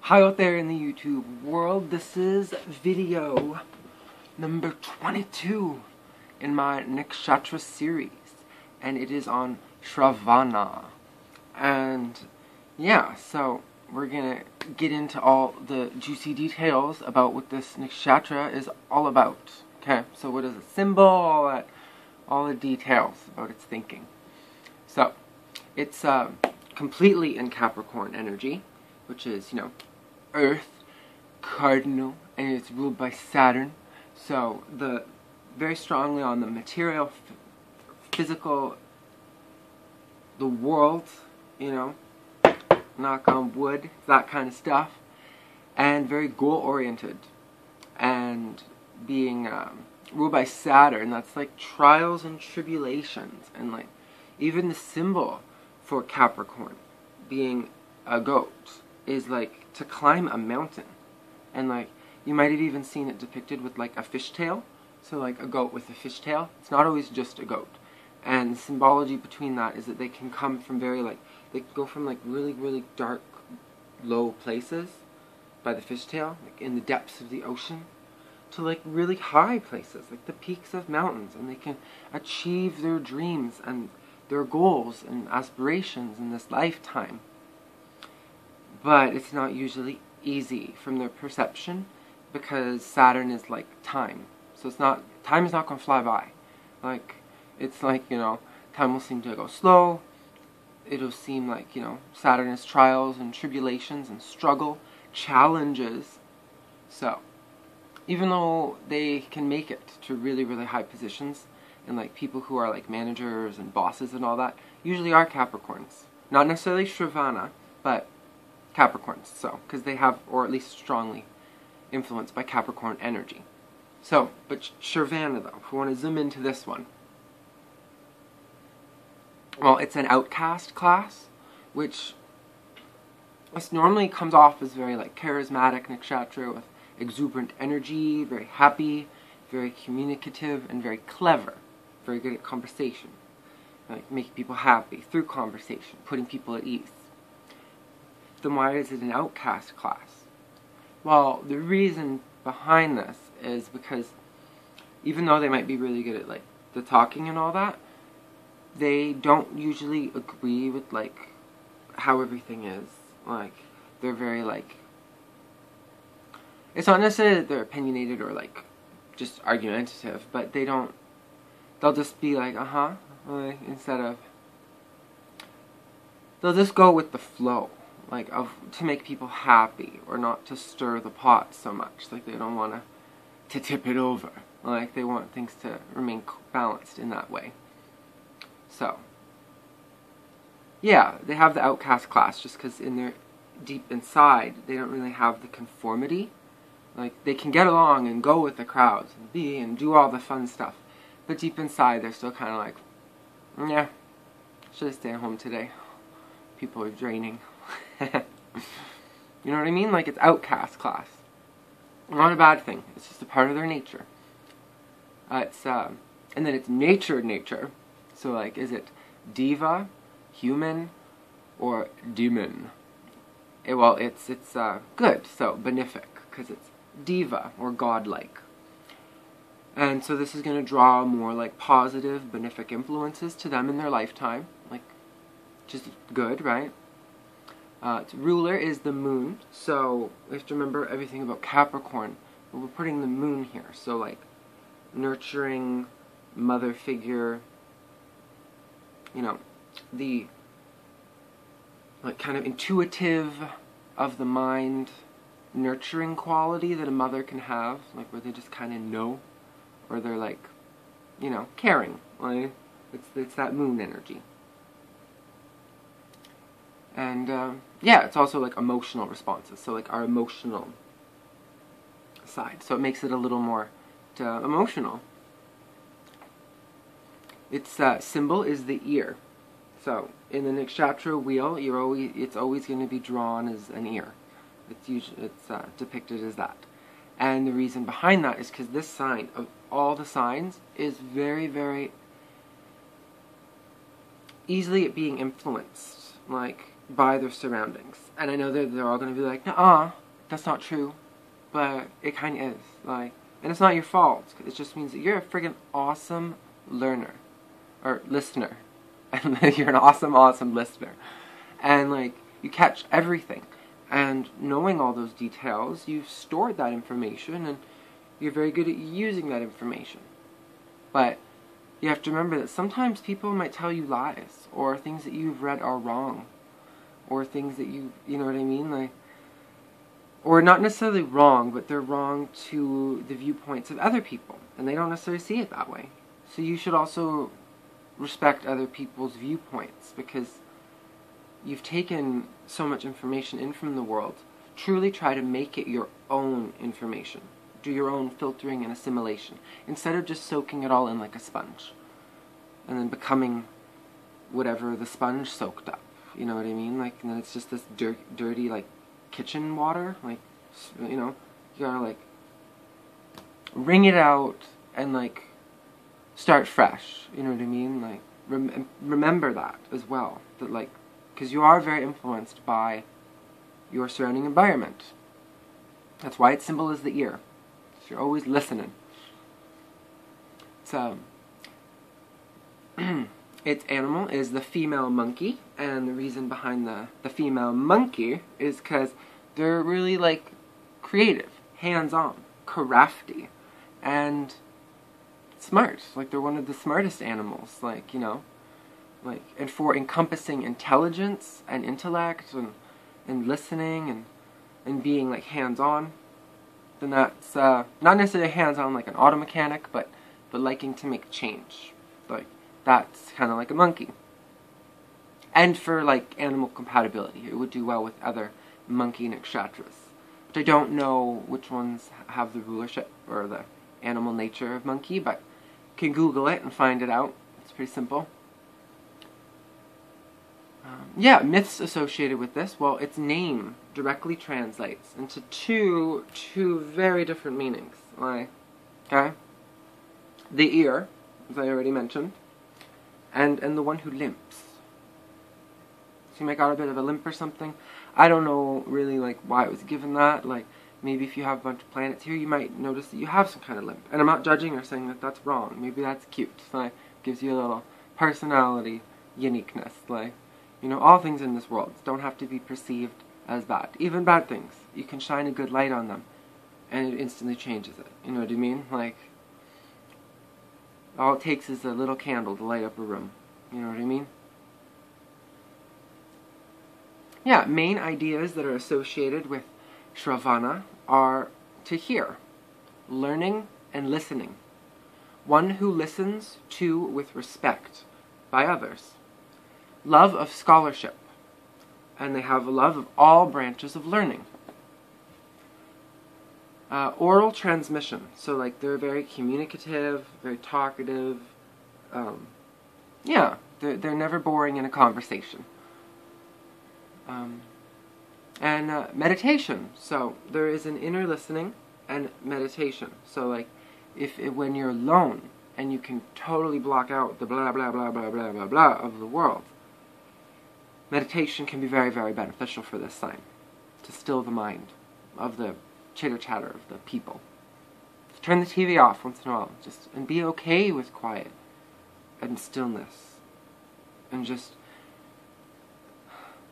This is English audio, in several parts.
Hi out there in the YouTube world, this is video number 22 in my Nakshatra series, and it is on Shravana. And yeah, so we're gonna get into all the juicy details about what this Nakshatra is all about. Okay, so what is a symbol, all the details about its thinking. So, it's completely in Capricorn energy, which is, Earth, cardinal, and it's ruled by Saturn. So very strongly on the material, physical, the world, knock on wood, that kind of stuff, and very goal-oriented, and being ruled by Saturn. That's like trials and tribulations, and like even the symbol for Capricorn being a goat is like to climb a mountain, and like you might have even seen it depicted with like a fishtail. So like a goat with a fishtail. It's not always just a goat, and the symbology between that is that they can come from they can go from like really dark, low places by the fishtail, like in the depths of the ocean, to like really high places, like the peaks of mountains, and they can achieve their dreams and their goals and aspirations in this lifetime. But it's not usually easy from their perception, because Saturn is like time. So time is not going to fly by. Like, it's like, time will seem to go slow. It'll seem like, Saturn is trials and tribulations and struggle, challenges. So, even though they can make it to really high positions, and like people who are like managers and bosses and all that, usually are Capricorns. Not necessarily Shravana, but Capricorns, so, because they have, or at least strongly influenced by Capricorn energy. So, but Shravana though, if we want to zoom into this one, well, it's an outcast class, which this normally comes off as very like charismatic nakshatra with exuberant energy, very happy, very communicative, and very clever, very good at conversation, like making people happy through conversation, putting people at ease. Then why is it an outcast class? Well, the reason behind this is because even though they might be really good at like the talking and all that, they don't usually agree with like how everything is. Like, they're very like, it's not necessarily that they're opinionated or like just argumentative, but they'll just be like, like, instead of, they'll just go with the flow, like, to make people happy, or not to stir the pot so much. Like, they don't want to tip it over. Like, they want things to remain balanced in that way. So, yeah, they have the outcast class just because in their deep inside, they don't really have the conformity. Like, they can get along and go with the crowds and do all the fun stuff, but deep inside, they're still kind of like, yeah, should I stay at home today? People are draining. You know what I mean? Like, it's outcast class. Not a bad thing. It's just a part of their nature. And then it's nature. So, like, is it diva, human, or demon? Well, it's good. So, benefic, because it's diva, or godlike. And so this is going to draw more, like, positive, benefic influences to them in their lifetime. Like, just good, right? Its ruler is the moon, so we have to remember everything about Capricorn, but we're putting the moon here. So, like, nurturing, mother figure, the, like, kind of intuitive of the mind, nurturing quality that a mother can have, like, where they just kind of know, or they're, like, caring. Like, it's that moon energy. And, yeah, it's also, like, emotional responses, so, like, our emotional side. So it makes it a little more emotional. Its symbol is the ear. So, in the nakshatra wheel, it's always going to be drawn as an ear. It's depicted as that. And the reason behind that is because this sign, of all the signs, is very easily at being influenced. Like, by their surroundings. And I know that they're all going to be like, "Nuh-uh, that's not true," but it kind of is. Like, and it's not your fault. It just means that you're a friggin' awesome learner or listener, and you're an awesome, awesome listener, and like you catch everything. And knowing all those details, you've stored that information, and you're very good at using that information. But you have to remember that sometimes people might tell you lies, or things that you've read are wrong, or things that you know what I mean? Like, or not necessarily wrong, but they're wrong to the viewpoints of other people, and they don't necessarily see it that way. So you should also respect other people's viewpoints, because you've taken so much information in from the world. Truly try to make it your own information. Do your own filtering and assimilation, instead of just soaking it all in like a sponge, and then becoming whatever the sponge soaked up. You know what I mean? Like, and then it's just this dirty, like, kitchen water. Like, you know, you gotta, like, wring it out and, like, start fresh. You know what I mean? Like, remember that as well. That, like, because you are very influenced by your surrounding environment. That's why its symbol is the ear. So you're always listening. So, its animal is the female monkey, and the reason behind the female monkey is because they're really, like, creative, hands-on, crafty, and smart. Like, they're one of the smartest animals, like, you know, like, and for encompassing intelligence and intellect and listening and being, like, hands-on, then that's not necessarily hands-on like an auto mechanic, but liking to make change. Like, that's kind of like a monkey. And for, like, animal compatibility, it would do well with other monkey nakshatras. But I don't know which ones have the rulership or the animal nature of monkey, but you can Google it and find it out. It's pretty simple. Yeah, myths associated with this. Well, its name directly translates into two very different meanings. Like, okay? The ear, as I already mentioned, and the one who limps. So you might got a bit of a limp or something. I don't know really, like, why it was given that. Like, maybe if you have a bunch of planets here, you might notice that you have some kind of limp. And I'm not judging or saying that that's wrong. Maybe that's cute. So it gives you a little personality, uniqueness. Like, you know, all things in this world don't have to be perceived as bad. Even bad things. You can shine a good light on them, and it instantly changes it. You know what I mean? Like, all it takes is a little candle to light up a room. You know what I mean? Yeah, main ideas that are associated with Shravana are to hear, learning, and listening. One who listens to with respect by others. Love of scholarship, and they have a love of all branches of learning. Oral transmission, so like they're very communicative, very talkative. Yeah, they're never boring in a conversation. And meditation, so there is an inner listening and meditation. So like, when you're alone and you can totally block out the blah blah blah blah blah blah blah of the world, meditation can be very, very beneficial for this sign, to still the mind of the chitter-chatter of the people. Turn the TV off once in a while, and be okay with quiet and stillness, and just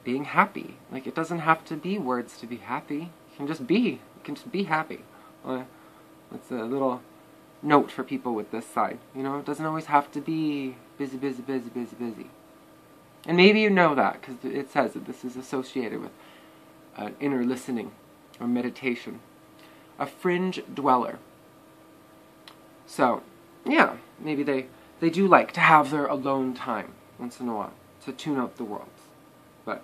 being happy. Like, it doesn't have to be words to be happy. You can just be. You can just be happy. That's a little note for people with this side. You know, it doesn't always have to be busy, busy, busy, busy, busy. And maybe you know that, because it says that this is associated with inner listening or meditation. A fringe dweller. So, yeah, maybe they do like to have their alone time once in a while to tune out the world. But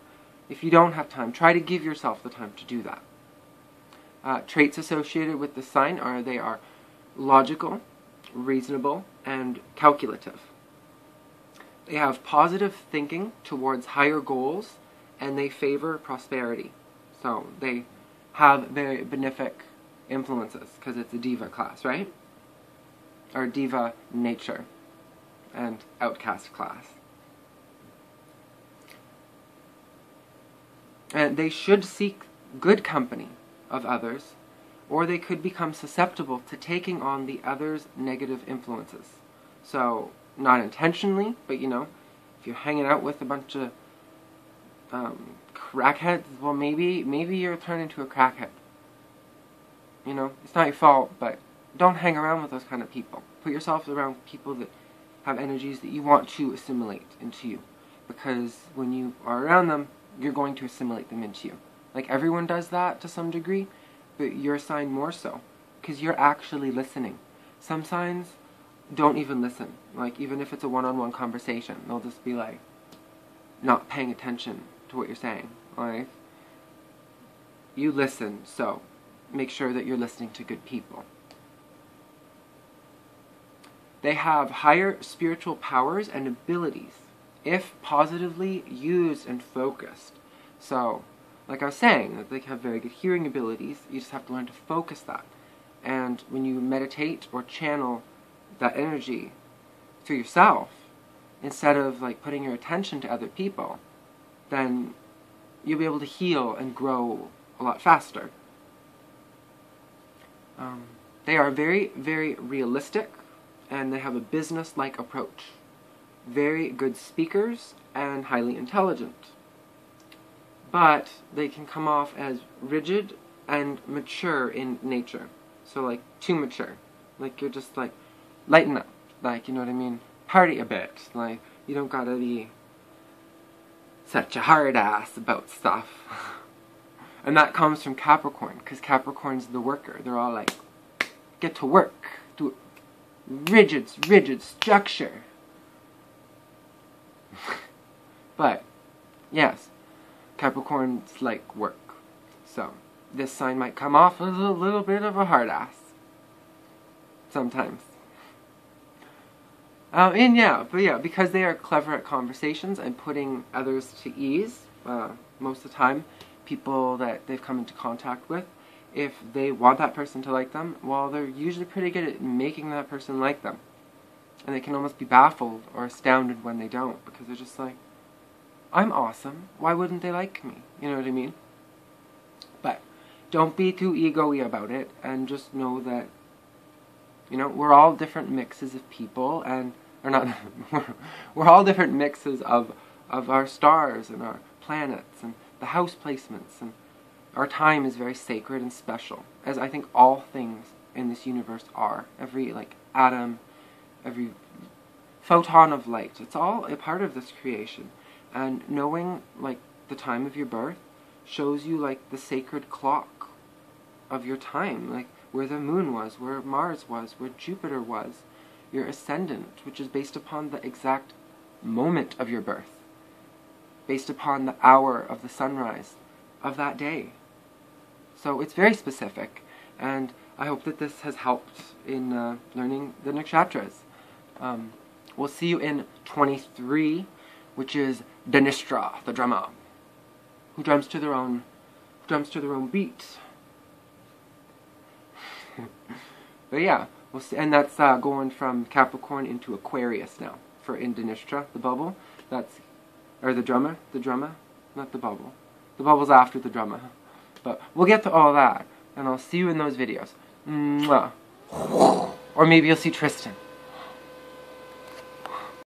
if you don't have time, try to give yourself the time to do that. Traits associated with the sign are they are logical, reasonable, and calculative. They have positive thinking towards higher goals, and they favor prosperity. So they have very benefic influences, because it's a diva class, right? Or diva nature and outcast class. And they should seek good company of others, or they could become susceptible to taking on the other's negative influences. So, not intentionally, but you know, if you're hanging out with a bunch of crackheads, well, maybe you're turning into a crackhead. You know, it's not your fault, but don't hang around with those kind of people. Put yourself around people that have energies that you want to assimilate into you. Because when you are around them, you're going to assimilate them into you. Like, everyone does that to some degree, but your sign more so. Because you're actually listening. Some signs don't even listen. Like, even if it's a one-on-one conversation, they'll just be like, not paying attention to what you're saying. Like, you listen, so make sure that you're listening to good people. They have higher spiritual powers and abilities if positively used and focused. So, like I was saying, that they have very good hearing abilities. You just have to learn to focus that. And when you meditate or channel that energy through yourself, instead of like putting your attention to other people, then you'll be able to heal and grow a lot faster. They are very, very realistic, and they have a business-like approach. Very good speakers and highly intelligent. But they can come off as rigid and mature in nature. So like, too mature. Like, you're just like, lighten up. Like, you know what I mean? Party a bit. Like, you don't gotta be such a hard ass about stuff. And that comes from Capricorn, because Capricorn's the worker. They're all like, get to work. Do rigid structure. But, yes, Capricorn's like work. So, this sign might come off as a little bit of a hard ass. Sometimes. Because they are clever at conversations and putting others to ease, most of the time, people that they've come into contact with, if they want that person to like them, well, they're usually pretty good at making that person like them. And they can almost be baffled or astounded when they don't, because they're just like, I'm awesome, why wouldn't they like me? You know what I mean? But don't be too ego-y about it, and just know that, you know, we're all different mixes of people, and, or not, we're all different mixes of our stars and our planets and the house placements, and our time is very sacred and special, as I think all things in this universe are. Every, like, atom, every photon of light, it's all a part of this creation. And knowing, like, the time of your birth shows you, like, the sacred clock of your time, like, where the moon was, where Mars was, where Jupiter was, your ascendant, which is based upon the exact moment of your birth, based upon the hour of the sunrise of that day. So it's very specific, and I hope that this has helped in learning the nakshatras. We'll see you in 23, which is Danistra, the drummer, who drums to their own beat. But yeah, we'll see, and that's going from Capricorn into Aquarius now for in Danistra, the bubble. That's, or the drummer, not the bubble. The bubble's after the drummer. But we'll get to all that, and I'll see you in those videos. Mwah. Or maybe you'll see Tristan.